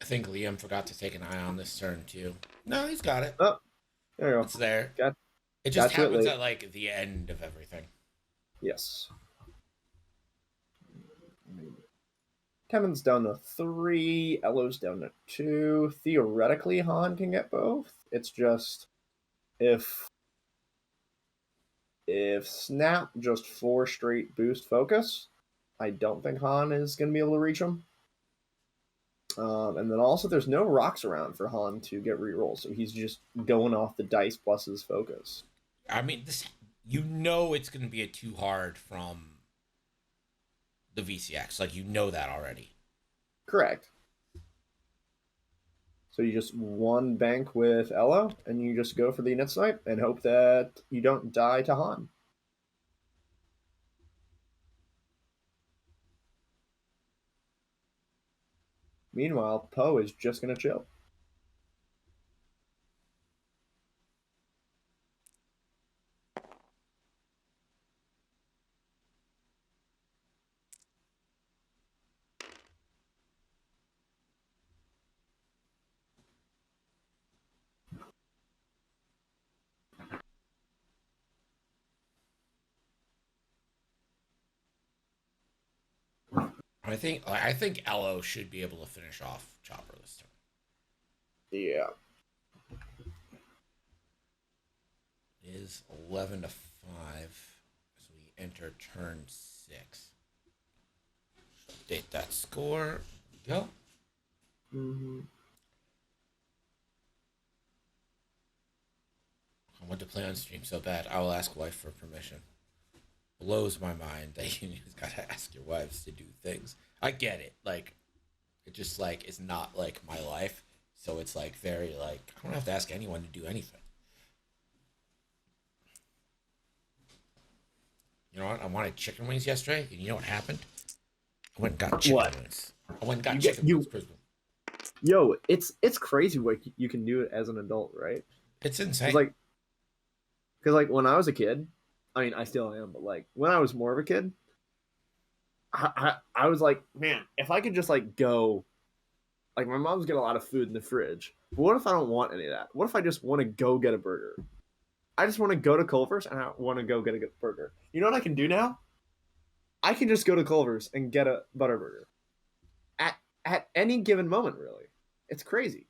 I think Liam forgot to take an eye on this turn too. No, he's got it. Oh, there you go. It's there. Got It just got to it happens late. at like the end of everything. Yes. Kevin's down to 3. Elo's down to 2. Theoretically, Han can get both. It's just if Snap just 4 straight boost focus, I don't think Han is going to be able to reach him. And then also, there's no rocks around for Han to get rerolls, so he's just going off the dice plus his focus. I mean, this, you know it's going to be a too hard from the VCX. Like, you know that already. Correct. So you just one bank with Elo, and you just go for the init snipe and hope that you don't die to Han. Meanwhile, Poe is just going to chill. I think Elo should be able to finish off Chopper this turn. Yeah. It is 11 to 5 as we enter turn 6. Update that score. Go. Mm-hmm. I want to play on stream so bad. I will ask wife for permission. Blows my mind that you got to ask your wives to do things. I get it. Like, it just, like, is not, like, my life. So it's, like, very, like, I don't have to ask anyone to do anything. You know what? I wanted chicken wings yesterday, and you know what happened? I went and got chicken wings. I went and got chicken wings. Yo, it's crazy what you can do it as an adult, right? It's insane. Because when I was a kid, I mean, I still am, but like when I was more of a kid, I was like, man, if I could just like go, like my mom's got a lot of food in the fridge, but what if I don't want any of that? What if I just want to go get a burger? I just want to go to Culver's and I want to go get a good burger. You know what I can do now? I can just go to Culver's and get a Butterburger. At any given moment, really. It's crazy.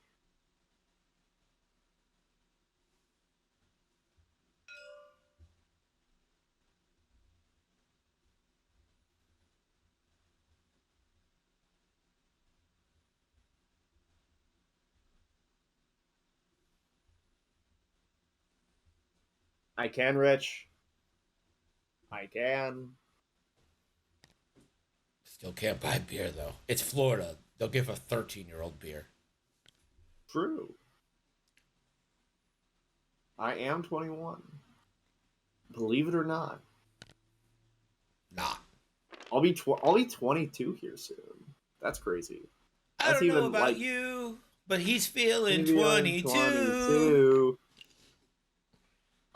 I can, Rich. I can. Still can't buy beer, though. It's Florida. They'll give a 13-year-old beer. True. I am 21. Believe it or not. Not. I'll be 22 here soon. That's crazy. I don't know about you, but he's feeling 22.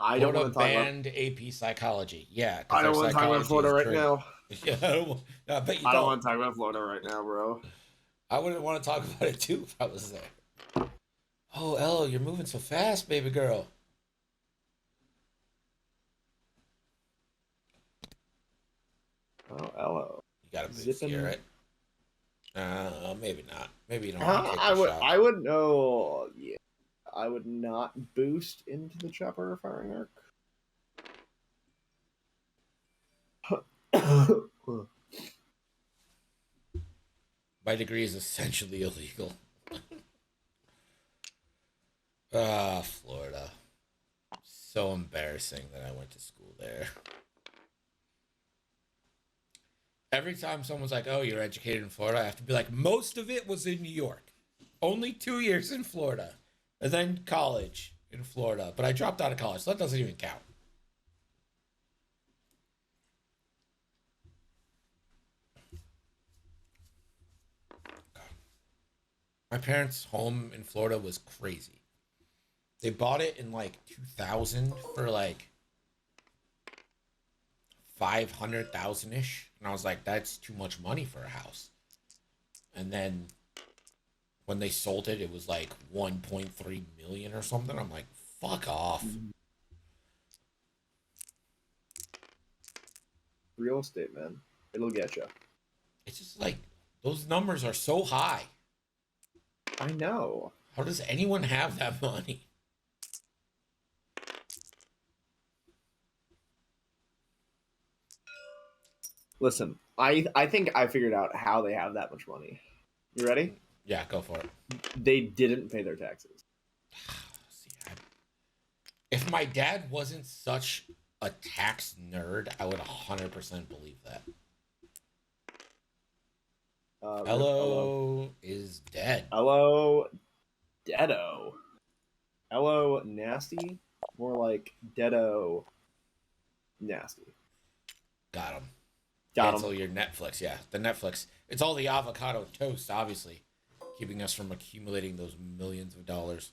I don't want to talk about AP psychology. Yeah, I don't want to talk about Florida right now. Yeah, I bet you I don't want to talk about Florida right now, bro. I wouldn't want to talk about it too if I was there. Oh, Elo, you're moving so fast, baby girl. Oh, Elo. You got a boost here, right? Maybe not. Maybe you don't. I would know. Yeah, I would not boost into the chopper firing arc. My degree is essentially illegal. Florida. So embarrassing that I went to school there. Every time someone's like, oh, you're educated in Florida, I have to be like, most of it was in New York. Only 2 years in Florida. And then college in Florida. But I dropped out of college, so that doesn't even count. My parents' home in Florida was crazy. They bought it in like 2000 for like 500,000-ish. And I was like, that's too much money for a house. And then when they sold it, it was like 1.3 million or something. I'm like, fuck off. Real estate, man. It'll get you. It's just like, those numbers are so high. I know. How does anyone have that money? Listen, I think I figured out how they have that much money. You ready? Yeah, go for it. They didn't pay their taxes. If my dad wasn't such a tax nerd, I would 100% believe that. Elo is dead. Elo Deado. Hello, nasty. More like Deado, nasty. Got him. Got Cancel him. your Netflix. Yeah, the Netflix. It's all the avocado toast, obviously, keeping us from accumulating those millions of dollars.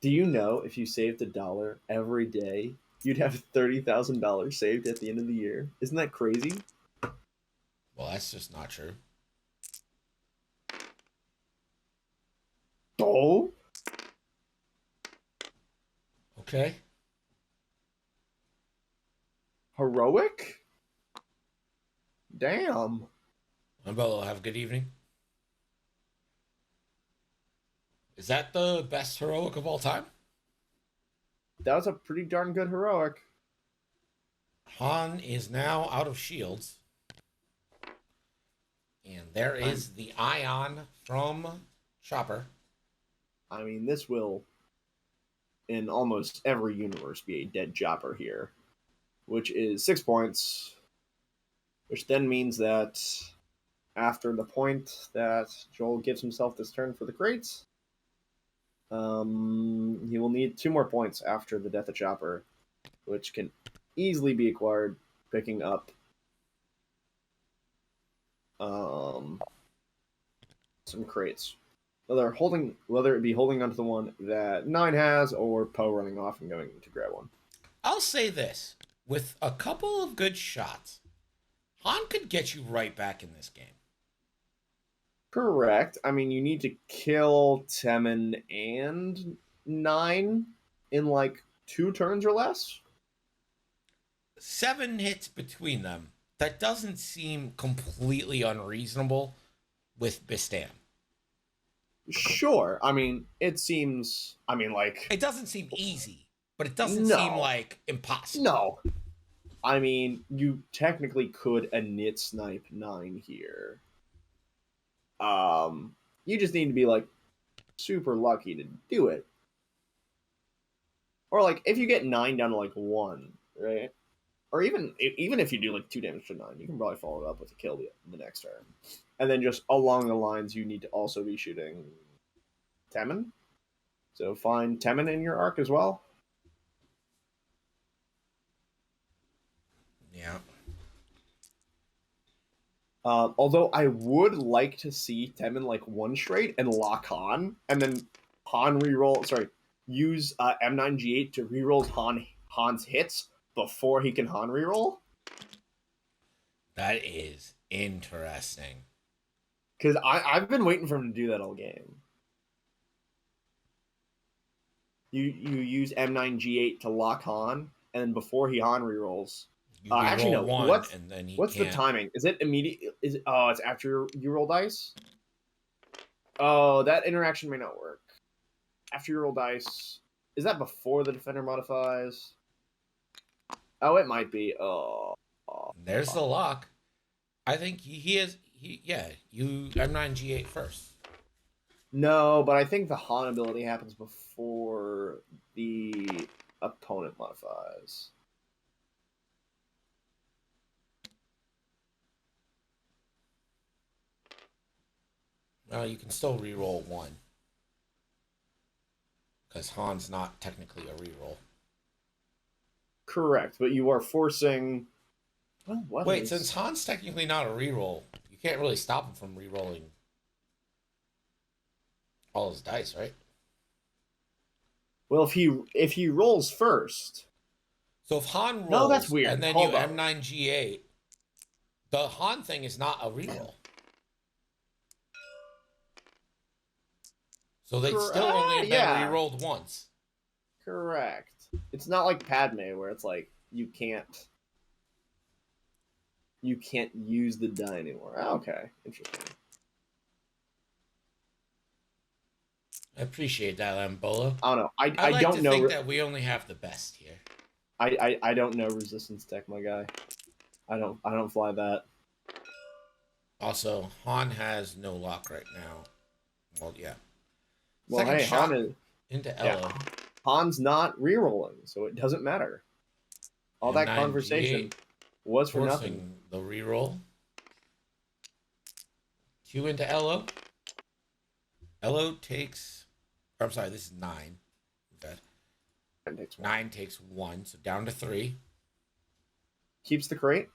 Do you know if you saved $1 every day, you'd have $30,000 saved at the end of the year? Isn't that crazy? Well, that's just not true. Oh. Okay. Heroic? Damn. Bello, have a good evening. Is that the best heroic of all time? That was a pretty darn good heroic. Han is now out of shields. And there is the ion from Chopper. I mean, this will, in almost every universe, be a dead Chopper here, which is 6 points, which then means that after the point that Joel gives himself this turn for the crates, he will need 2 more points after the death of Chopper, which can easily be acquired picking up some crates. Whether it be holding onto the one that 9 has, or Poe running off and going to grab one. I'll say this. With a couple of good shots, Han could get you right back in this game. Correct. I mean, you need to kill Temin and 9 in like 2 turns or less. 7 hits between them. That doesn't seem completely unreasonable with Bistam. Sure. I mean, it seems. I mean, like. It doesn't seem easy, but it doesn't No. seem like impossible. No. I mean, you technically could init snipe 9 here. You just need to be like super lucky to do it. Or like if you get 9 down to like 1, right? Or even if you do like 2 damage to 9, you can probably follow it up with a kill the next turn. And then just along the lines, you need to also be shooting Temin. So find Temin in your arc as well. Yeah. Although I would like to see Temin like one straight and lock Han, and then Han reroll. Sorry, use M9G8 to reroll Han's hits before he can Han reroll. That is interesting. Because I've been waiting for him to do that all game. You use M9G8 to lock Han, and then before he Han rerolls. Actually, no. What's the timing? Is it immediate? It's after you roll dice? Oh, that interaction may not work. After you roll dice, is that before the defender modifies? Oh, it might be. There's the lock. I think you M9G8 first. No, but I think the Han ability happens before the opponent modifies. Well, you can still reroll 1. Because Han's not technically a reroll. Correct, but you are forcing... Well, Wait, since Han's technically not a reroll, you can't really stop him from rerolling all his dice, right? Well, if he rolls first... So if Han rolls, no, that's weird. And then Hold you up. M9G8, the Han thing is not a reroll. So they still only have been rerolled once. Correct. It's not like Padme where it's like you can't use the die anymore. Oh, okay, interesting. I appreciate that, Lambola. I don't know. I like don't to know. think that we only have the best here. I don't know resistance tech, my guy. I don't fly that. Also, Han has no lock right now. Well, yeah. Well, Second hey, shot Han is into Elo. yeah. Han's not rerolling, so it doesn't matter. All that conversation was for nothing. The reroll. 2 into Elo. Elo takes I'm sorry, this is 9. Okay. 9 takes 1. 9 takes 1, so down to 3. Keeps the crate.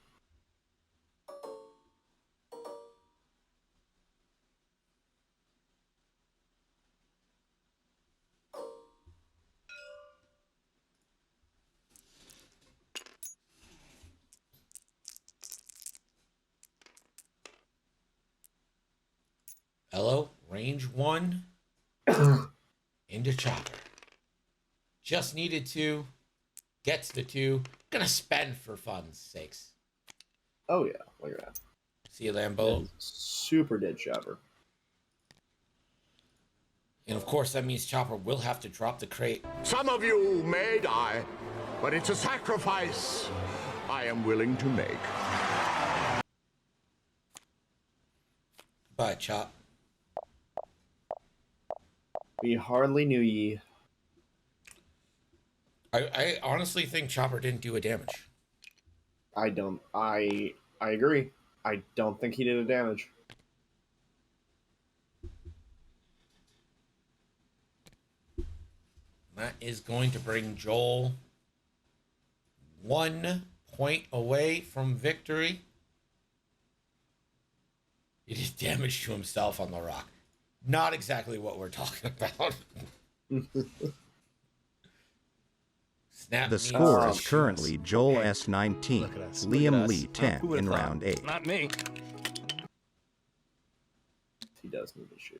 Hello, range 1 into chopper. Just needed 2. Gets the 2. Gonna spend for fun's sakes. Oh, yeah. Look at that. See you, Lambo. Super dead chopper. And of course, that means Chopper will have to drop the crate. Some of you may die, but it's a sacrifice I am willing to make. Bye, Chop. We hardly knew ye. I honestly think Chopper didn't do a damage. I don't. I agree. I don't think he did a damage. That is going to bring Joel 1 point away from victory. He did damage to himself on the rock. Not exactly what we're talking about. Snap The me score out. is currently Joel S. 19, Look at us. Liam Lee 10 Who would've in thought? round 8. Not me. He does need to shoot.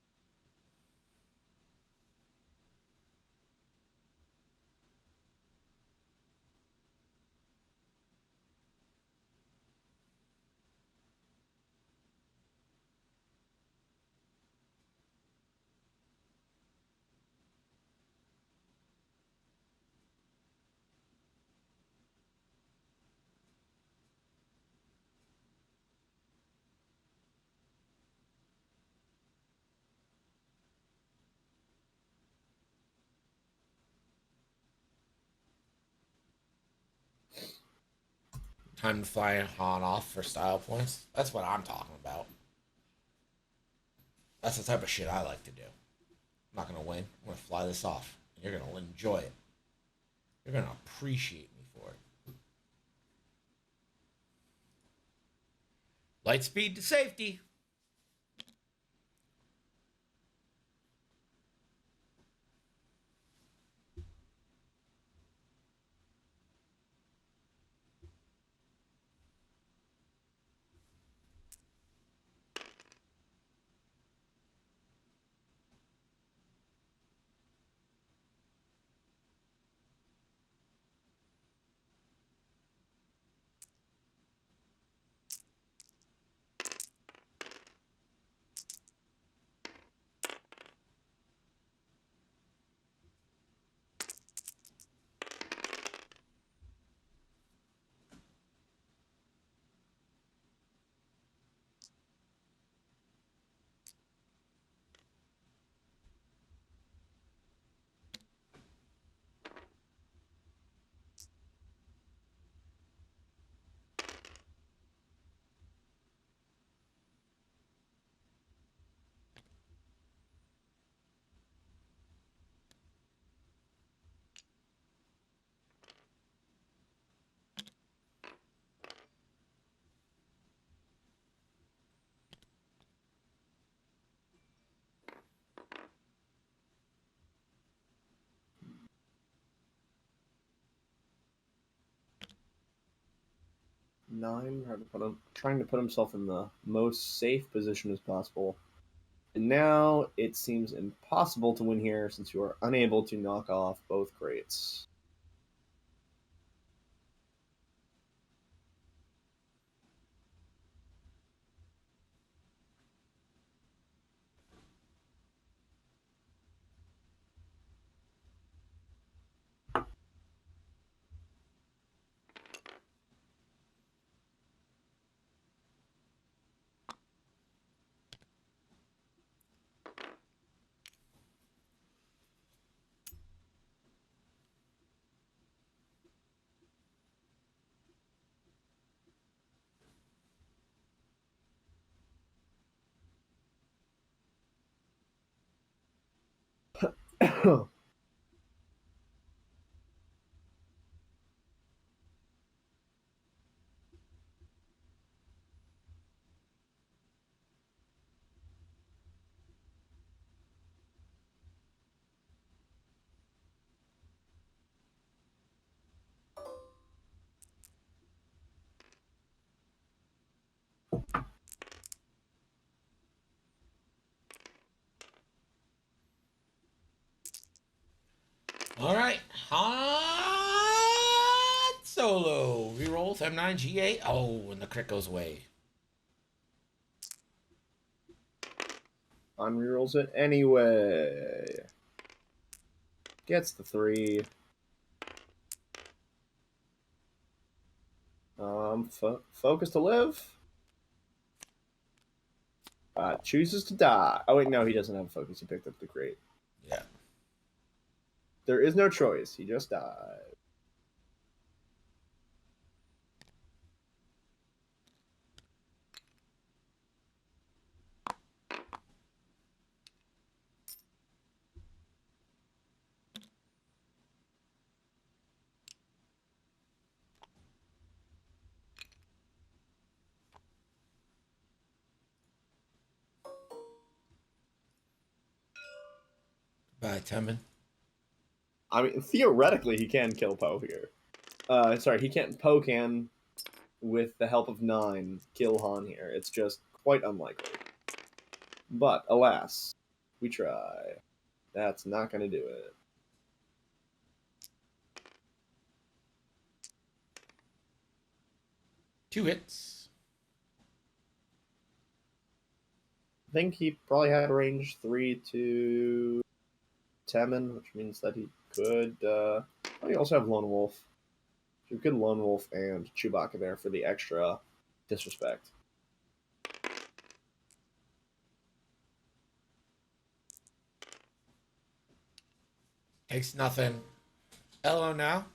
Time to fly Han off for style points. That's what I'm talking about. That's the type of shit I like to do. I'm not going to win. I'm going to fly this off. And you're going to enjoy it. You're going to appreciate me for it. Light speed to safety. Nine, trying to put himself in the most safe position as possible. And now it seems impossible to win here since you are unable to knock off both crates. All right, Han Solo rerolls M9G8. Oh, and the crit goes away. Han rerolls it anyway. Gets the 3. Focus to live. Chooses to die. Oh wait, no, he doesn't have focus. He picked up the crate. Yeah. There is no choice. He just died. Bye, Temin. I mean, theoretically, he can kill Poe here. Sorry, he can't. Poe can, with the help of 9, kill Han here. It's just quite unlikely. But, alas, we try. That's not going to do it. Two hits. I think he probably had range 3 to Temin, which means that he could. He also have Lone Wolf. So we could Lone Wolf and Chewbacca there for the extra disrespect. Takes nothing. LO now.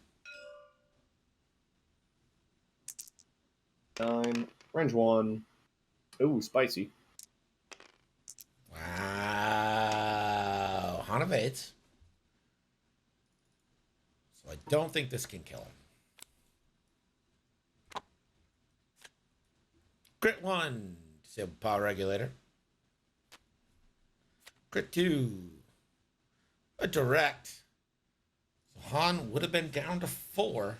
9. Range 1. Ooh, spicy. Wow. Han evades. So I don't think this can kill him. Crit 1. Disable power regulator. Crit 2. A direct. So Han would have been down to 4.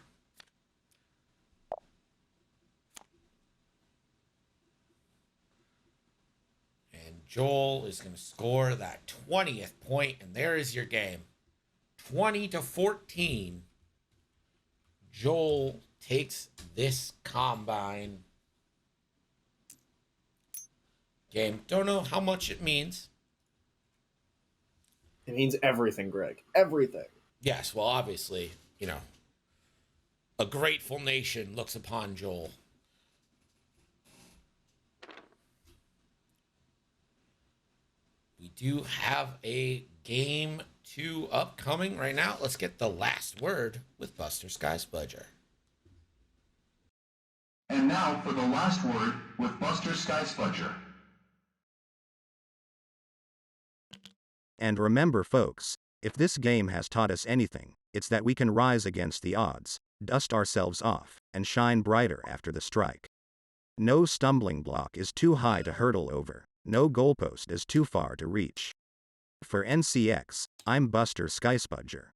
And Joel is going to score that 20th point, and there is your game. 20-14. Joel takes this combine game. Don't know how much it means. It means everything, Greg. Everything. Yes, well, obviously, you know, a grateful nation looks upon Joel. We do have a game 2 upcoming right now. Let's get the last word with Buster Skyspludger. And now for the last word with Buster Skyspludger. And remember, folks, if this game has taught us anything, it's that we can rise against the odds, dust ourselves off, and shine brighter after the strike. No stumbling block is too high to hurdle over, no goalpost is too far to reach. For NCX, I'm Buster Skyspludger.